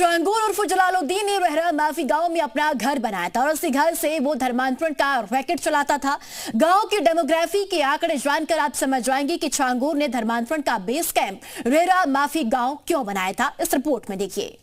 छांगुर उर्फ जलालुद्दीन ने रेहरा माफी गांव में अपना घर बनाया था और उसी घर से वो धर्मांतरण का रैकेट चलाता था। गांव की डेमोग्राफी के आंकड़े जानकर आप समझ जाएंगे कि छांगुर ने धर्मांतरण का बेस कैंप रेहरा माफी गांव क्यों बनाया था। इस रिपोर्ट में देखिए।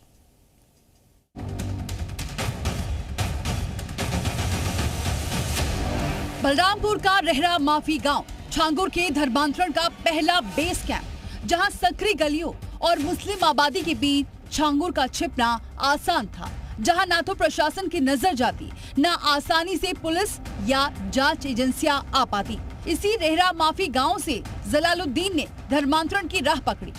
बलरामपुर का रेहरा माफी गांव छांगुर के धर्मांतरण का पहला बेस कैंप, जहां सकरी गलियों और मुस्लिम आबादी के बीच छांगुर का छिपना आसान था, जहां ना तो प्रशासन की नजर जाती, ना आसानी से पुलिस या जांच एजेंसियां आ पाती। इसी रेहरा माफी गांव से जलालुद्दीन ने धर्मांतरण की राह पकड़ी।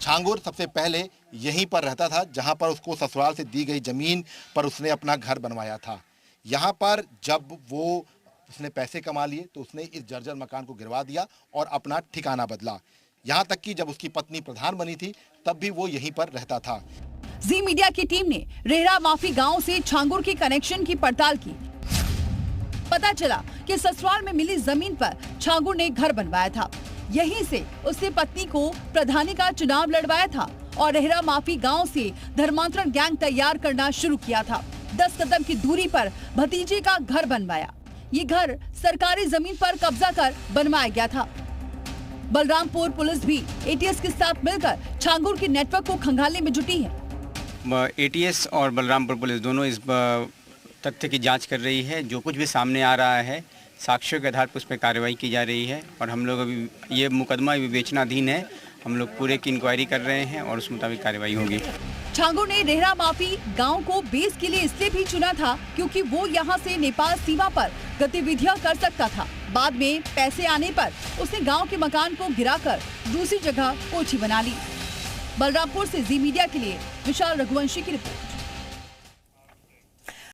छांगुर सबसे पहले यहीं पर रहता था, जहां पर उसको ससुराल से दी गई जमीन पर उसने अपना घर बनवाया था। यहाँ पर जब उसने पैसे कमा लिए तो उसने इस जर्जर मकान को गिरवा दिया और अपना ठिकाना बदला। यहाँ तक कि जब उसकी पत्नी प्रधान बनी थी तब भी वो यहीं पर रहता था। जी मीडिया की टीम ने रेहरा माफी गांव से छांगुर के कनेक्शन की पड़ताल की। पता चला कि ससुराल में मिली जमीन पर छांगुर ने घर बनवाया था। यहीं से उसने पत्नी को प्रधानी का चुनाव लड़वाया था और रेहरा माफी गांव से धर्मांतरण गैंग तैयार करना शुरू किया था। 10 कदम की दूरी पर भतीजे का घर बनवाया। ये घर सरकारी जमीन पर कब्जा कर बनवाया गया था। बलरामपुर पुलिस भी एटीएस के साथ मिलकर छांगुर के नेटवर्क को खंगालने में जुटी है। एटीएस और बलरामपुर पुलिस दोनों इस तथ्य की जांच कर रही है। जो कुछ भी सामने आ रहा है साक्ष्यों के आधार पर उस पर कार्रवाई की जा रही है और हम लोग अभी ये मुकदमा विवेचनाधीन है। हम लोग पूरे की इंक्वायरी कर रहे हैं और उस मुताबिक कार्रवाई होगी। छांगुर ने रेहरा माफी गांव को बेस के लिए इसलिए भी चुना था क्योंकि वो यहां से नेपाल सीमा पर गतिविधियां कर सकता था। बाद में पैसे आने पर उसने गांव के मकान को गिराकर दूसरी जगह कोठी बना ली। बलरामपुर से जी मीडिया के लिए विशाल रघुवंशी की रिपोर्ट।